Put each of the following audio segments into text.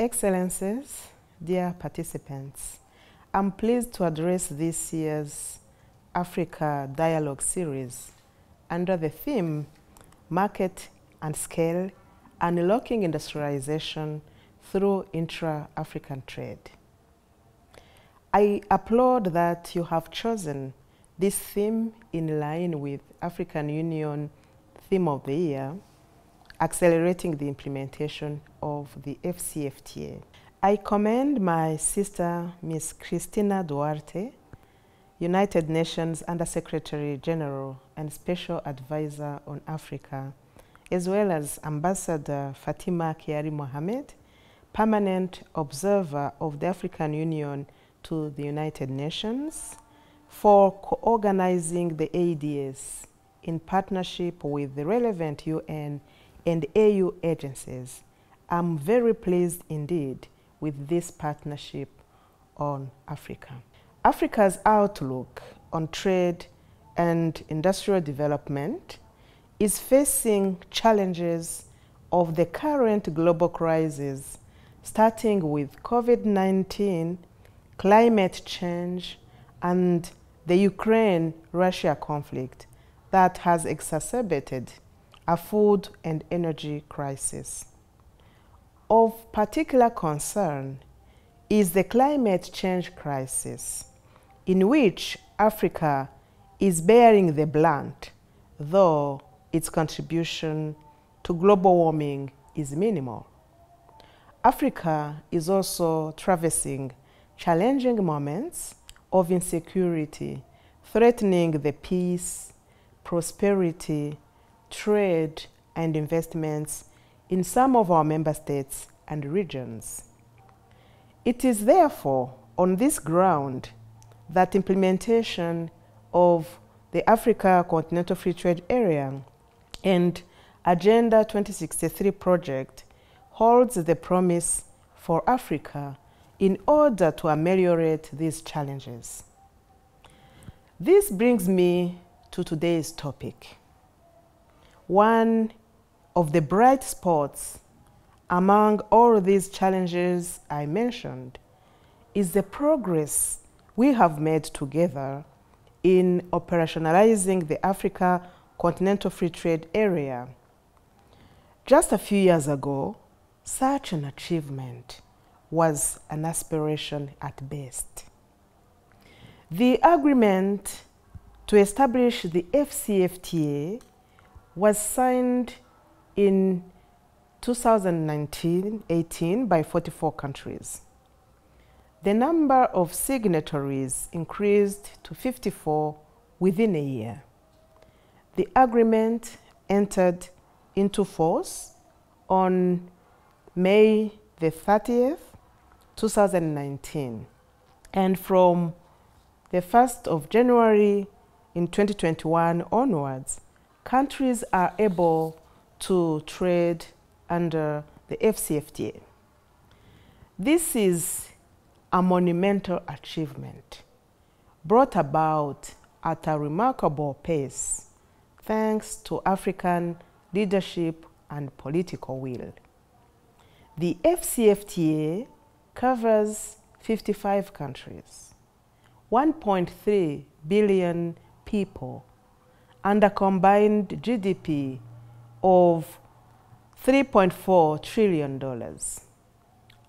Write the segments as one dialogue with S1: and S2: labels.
S1: Excellencies, dear participants, I'm pleased to address this year's Africa Dialogue Series under the theme Market and Scale, Unlocking Industrialization through Intra-African Trade. I applaud that you have chosen this theme in line with African Union Theme of the Year, accelerating the implementation of the FCFTA. I commend my sister, Ms. Christina Duarte, United Nations Under-Secretary General and Special Advisor on Africa, as well as Ambassador Fatima Kiari Mohamed, Permanent Observer of the African Union to the United Nations, for co-organizing the ADS in partnership with the relevant UN and AU agencies. I'm very pleased indeed with this partnership on Africa. Africa's outlook on trade and industrial development is facing challenges of the current global crisis, starting with COVID-19, climate change, and the Ukraine-Russia conflict that has exacerbated a food and energy crisis. Of particular concern is the climate change crisis, in which Africa is bearing the brunt, though its contribution to global warming is minimal. Africa is also traversing challenging moments of insecurity, threatening the peace, prosperity, trade, and investments in some of our member states and regions. It is therefore on this ground that implementation of the Africa Continental Free Trade Area and Agenda 2063 project holds the promise for Africa in order to ameliorate these challenges. This brings me to today's topic. One of the bright spots among all these challenges I mentioned is the progress we have made together in operationalizing the Africa Continental Free Trade Area. Just a few years ago, such an achievement was an aspiration at best. The agreement to establish the FCFTA was signed in 2019-18 by 44 countries. The number of signatories increased to 54 within a year. The agreement entered into force on May the 30th, 2019, and from the 1st of January in 2021 onwards, countries are able to trade under the FCFTA. This is a monumental achievement brought about at a remarkable pace thanks to African leadership and political will. The FCFTA covers 55 countries, 1.3 billion people, and a combined GDP of $3.4 trillion.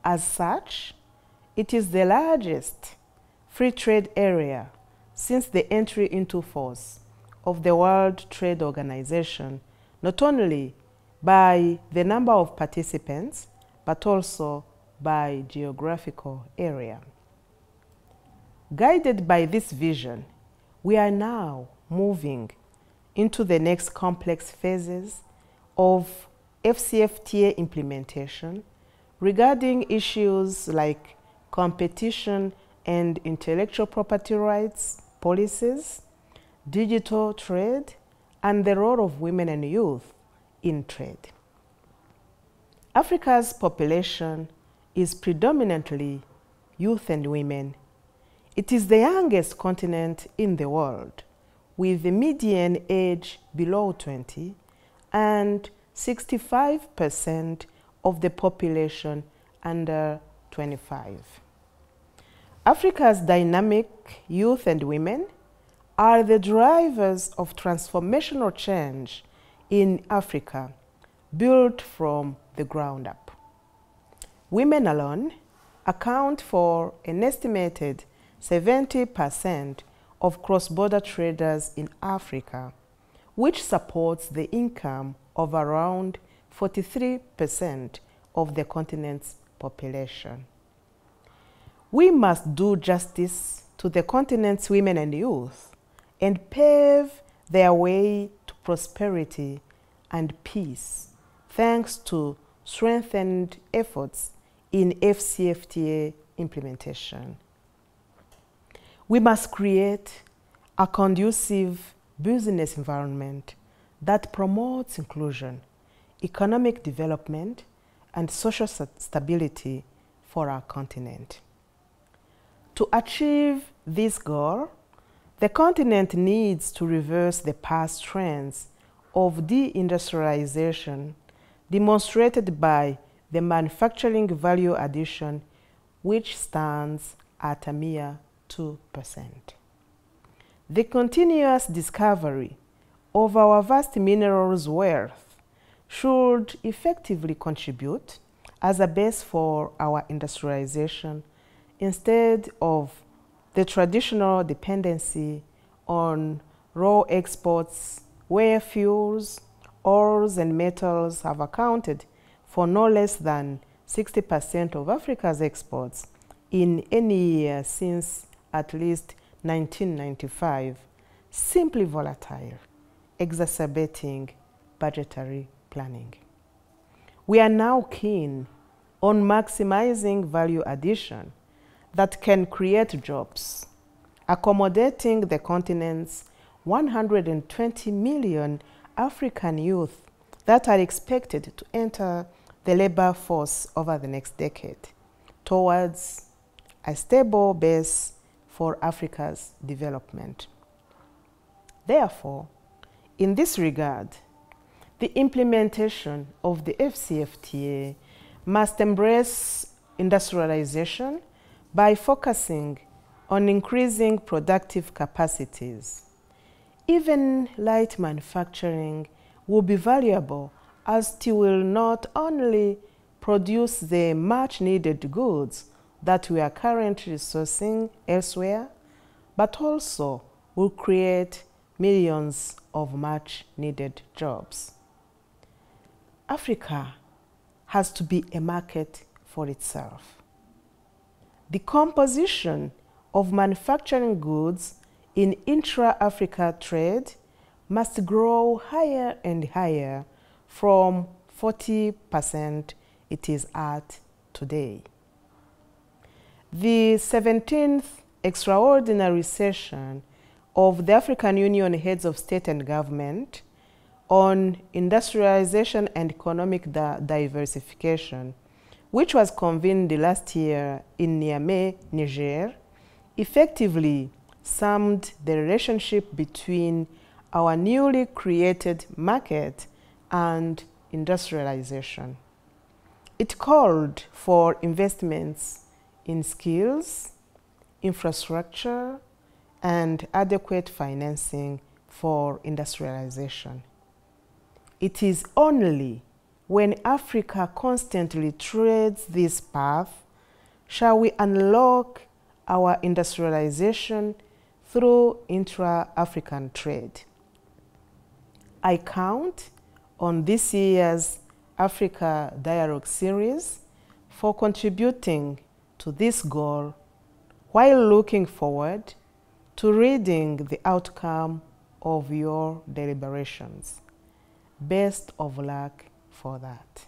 S1: As such, it is the largest free trade area since the entry into force of the World Trade Organization, not only by the number of participants, but also by geographical area. Guided by this vision, we are now moving into the next complex phases of FCFTA implementation regarding issues like competition and intellectual property rights policies, digital trade, and the role of women and youth in trade. Africa's population is predominantly youth and women. It is the youngest continent in the world, with the median age below 20 and 65% of the population under 25. Africa's dynamic youth and women are the drivers of transformational change in Africa, built from the ground up. Women alone account for an estimated 70% of cross-border traders in Africa, which supports the income of around 43% of the continent's population. We must do justice to the continent's women and youth and pave their way to prosperity and peace, thanks to strengthened efforts in FCFTA implementation. We must create a conducive business environment that promotes inclusion, economic development, and social stability for our continent. To achieve this goal, the continent needs to reverse the past trends of deindustrialization demonstrated by the manufacturing value addition, which stands at a mere 2%. The continuous discovery of our vast minerals wealth should effectively contribute as a base for our industrialization instead of the traditional dependency on raw exports where fuels, ores, and metals have accounted for no less than 60% of Africa's exports in any year since at least 1995, simply volatile, exacerbating budgetary planning. We are now keen on maximizing value addition that can create jobs, accommodating the continent's 120 million African youth that are expected to enter the labor force over the next decade, towards a stable base for Africa's development. Therefore, in this regard, the implementation of the FCFTA must embrace industrialization by focusing on increasing productive capacities. Even light manufacturing will be valuable as it will not only produce the much needed goods that we are currently sourcing elsewhere, but also will create millions of much needed jobs. Africa has to be a market for itself. The composition of manufacturing goods in intra-Africa trade must grow higher and higher from 40% it is at today. The 17th extraordinary session of the African Union Heads of State and Government on industrialization and economic diversification, which was convened last year in Niamey, Niger, effectively summed the relationship between our newly created market and industrialization. It called for investments in skills, infrastructure, and adequate financing for industrialization. It is only when Africa constantly treads this path shall we unlock our industrialization through intra-African trade. I count on this year's Africa Dialogue Series for contributing to this goal while looking forward to reading the outcome of your deliberations. Best of luck for that.